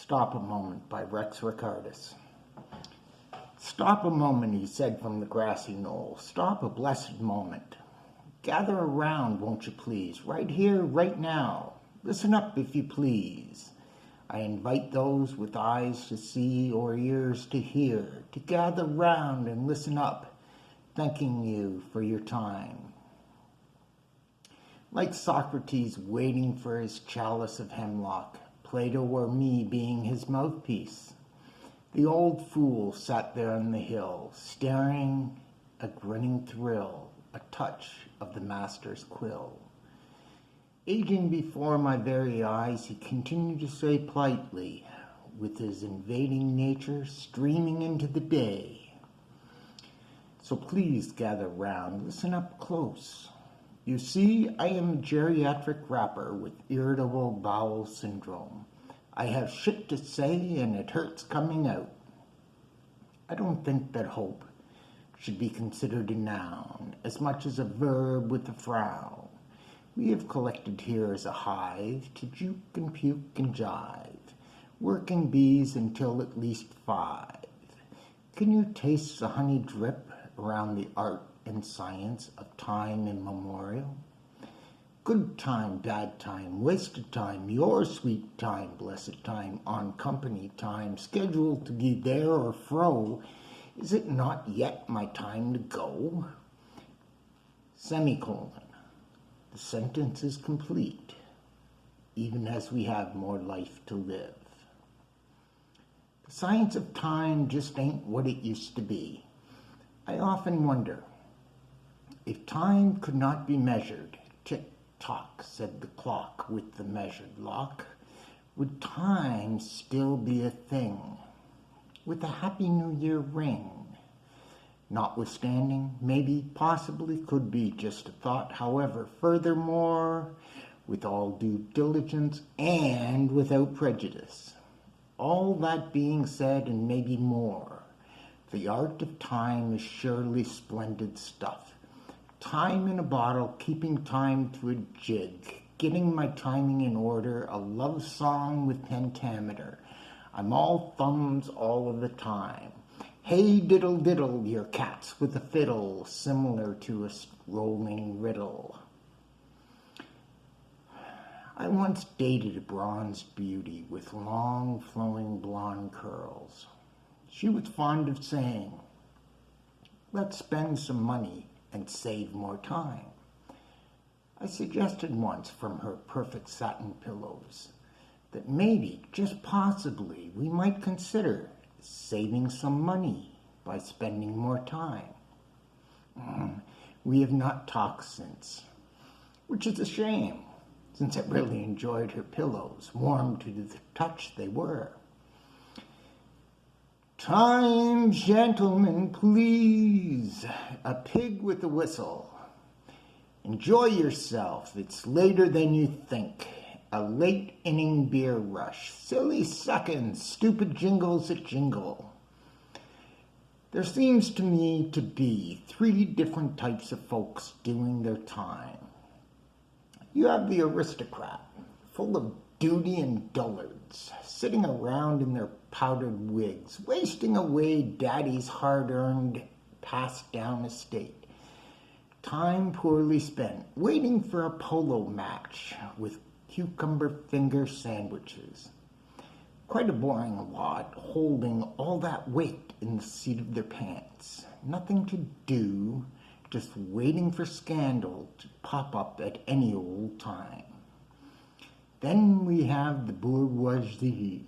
Stop a moment by Ricardus. Stop a moment, he said from the grassy knoll. Stop a blessed moment. Gather around, won't you please, right here, right now. Listen up, if you please. I invite those with eyes to see or ears to hear to gather round and listen up, thanking you for your time. Like Socrates waiting for his chalice of hemlock, Plato or me being his mouthpiece. The old fool sat there on the hill, staring a grinning thrill, a touch of the master's quill. Aging before my very eyes, he continued to say politely, with his invading nature streaming into the day. So please gather round, listen up close. You see, I am a geriatric rapper with irritable bowel syndrome. I have shit to say and it hurts coming out. I don't think that hope should be considered a noun as much as a verb with a frown. We have collected here as a hive to juke and puke and jive, working bees until at least 5. Can you taste the honey drip around the art and science of time immemorial? Good time, bad time, wasted time, your sweet time, blessed time, on company time, scheduled to be there or fro, is it not yet my time to go? Semicolon. The sentence is complete, even as we have more life to live. The science of time just ain't what it used to be. I often wonder, if time could not be measured, tick-tock, said the clock with the measured lock, would time still be a thing, with a Happy New Year ring? Notwithstanding, maybe, possibly, could be just a thought. However, furthermore, with all due diligence and without prejudice, all that being said and maybe more, the art of time is surely splendid stuff. Time in a bottle, keeping time to a jig, getting my timing in order, a love song with pentameter. I'm all thumbs all of the time. Hey diddle diddle, your cats with a fiddle, similar to a rolling riddle. I once dated a bronzed beauty with long flowing blonde curls. She was fond of saying, let's spend some money and save more time. I suggested once from her perfect satin pillows that maybe, just possibly, we might consider saving some money by spending more time. We have not talked since, which is a shame, since I really enjoyed her pillows, warm to the touch they were. Time, gentlemen, please. A pig with a whistle. Enjoy yourself. It's later than you think. A late inning beer rush. Silly seconds. Stupid jingles that jingle. There seems to me to be 3 different types of folks doing their time. You have the aristocrat, full of duty and dullards, sitting around in their powdered wigs, wasting away daddy's hard-earned, passed-down estate. Time poorly spent, waiting for a polo match with cucumber finger sandwiches. Quite a boring lot, holding all that weight in the seat of their pants. Nothing to do, just waiting for scandal to pop up at any old time. Then we have the bourgeoisie,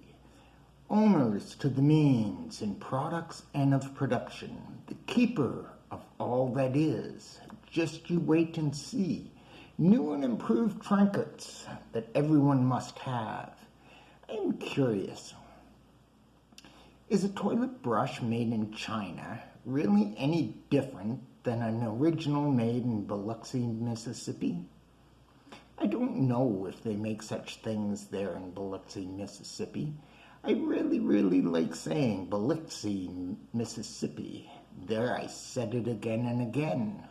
owners to the means in products and of production, the keeper of all that is. Just you wait and see. New and improved trinkets that everyone must have. I'm curious, is a toilet brush made in China really any different than an original made in Biloxi, Mississippi? I don't know if they make such things there in Biloxi, Mississippi. I really like saying Biloxi, Mississippi. There I said it again and again.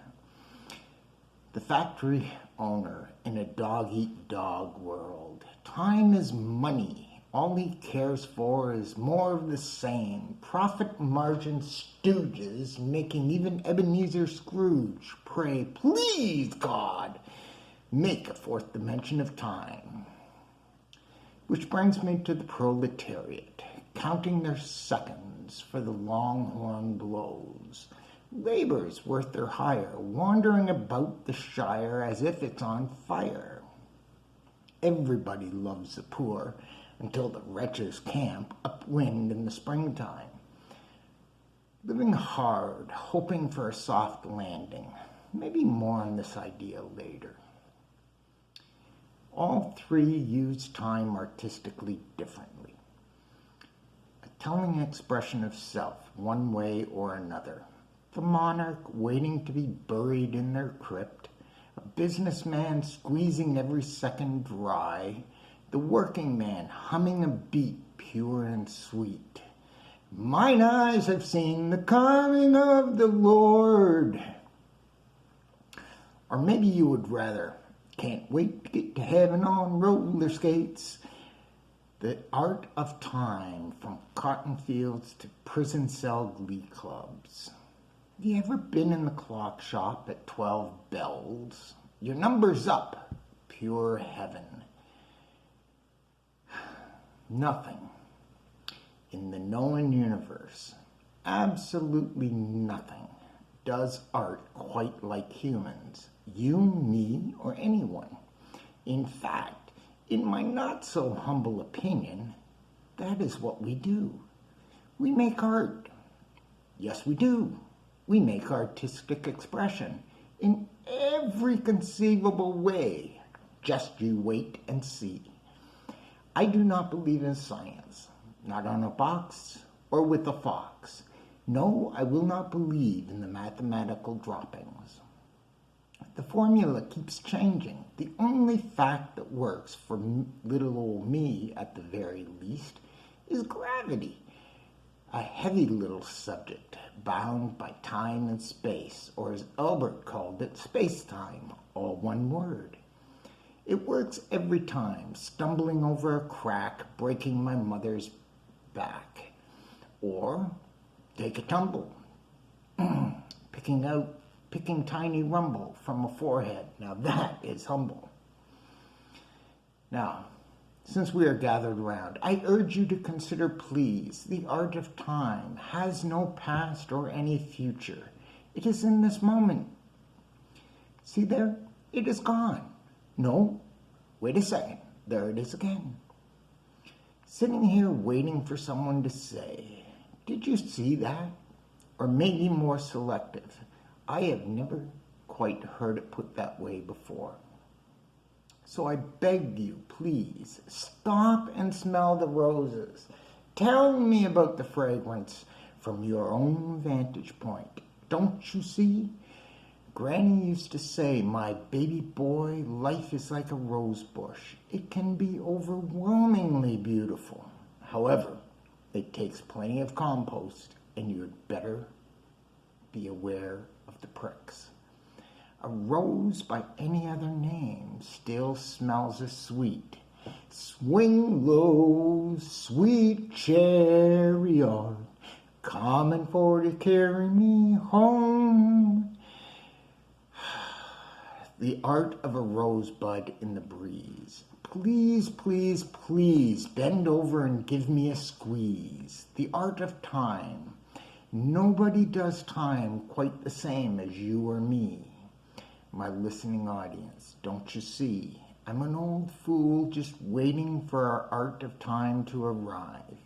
The factory owner in a dog-eat-dog world. Time is money, All he cares for is more of the same. Profit margin stooges making even Ebenezer Scrooge pray, please, God, make a fourth dimension of time. Which brings me to the proletariat, counting their seconds for the longhorn blows. Labor's worth their hire, wandering about the shire as if it's on fire. Everybody loves the poor, until the wretches camp upwind in the springtime. Living hard, hoping for a soft landing. Maybe more on this idea later. All three use time artistically differently. A telling expression of self, one way or another. The monarch waiting to be buried in their crypt. A businessman squeezing every second dry. The working man humming a beat pure and sweet. Mine eyes have seen the coming of the Lord. Or maybe you would rather, can't wait to get to heaven on roller skates. The art of time, from cotton fields to prison cell glee clubs. You ever been in the clock shop at 12 bells? Your number's up. Pure heaven. Nothing in the known universe, absolutely nothing, does art quite like humans, you, me, or anyone. In fact, in my not so humble opinion, that is what we do. We make art. Yes, we do. We make artistic expression in every conceivable way. Just you wait and see. I do not believe in science, not on a box or with a fox. No, I will not believe in the mathematical droppings. The formula keeps changing. The only fact that works for little old me, at the very least, is gravity. A heavy little subject, bound by time and space, or as Albert called it, space-time, all one word. It works every time, stumbling over a crack, breaking my mother's back. Or take a tumble, picking tiny rumble from a forehead. Now that is humble. Now, since we are gathered around, I urge you to consider, please, the art of time has no past or any future. It is in this moment. See there? It is gone. No, wait a second. There it is again. Sitting here waiting for someone to say, did you see that? Or maybe more selective. I have never quite heard it put that way before. So I beg you, please, stop and smell the roses. Tell me about the fragrance from your own vantage point. Don't you see? Granny used to say, my baby boy, life is like a rose bush. It can be overwhelmingly beautiful. However, it takes plenty of compost, and you'd better be aware of the pricks. A rose by any other name still smells as sweet. Swing low, sweet chariot, coming for to carry me home. The art of a rosebud in the breeze. Please, please, please bend over and give me a squeeze. The art of time. Nobody does time quite the same as you or me. My listening audience, don't you see? I'm an old fool just waiting for our art of time to arrive.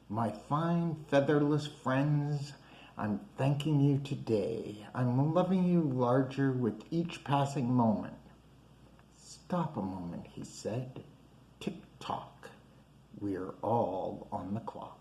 My fine featherless friends, I'm thanking you today. I'm loving you larger with each passing moment. Stop a moment, he said. Tick-tock. We're all on the clock.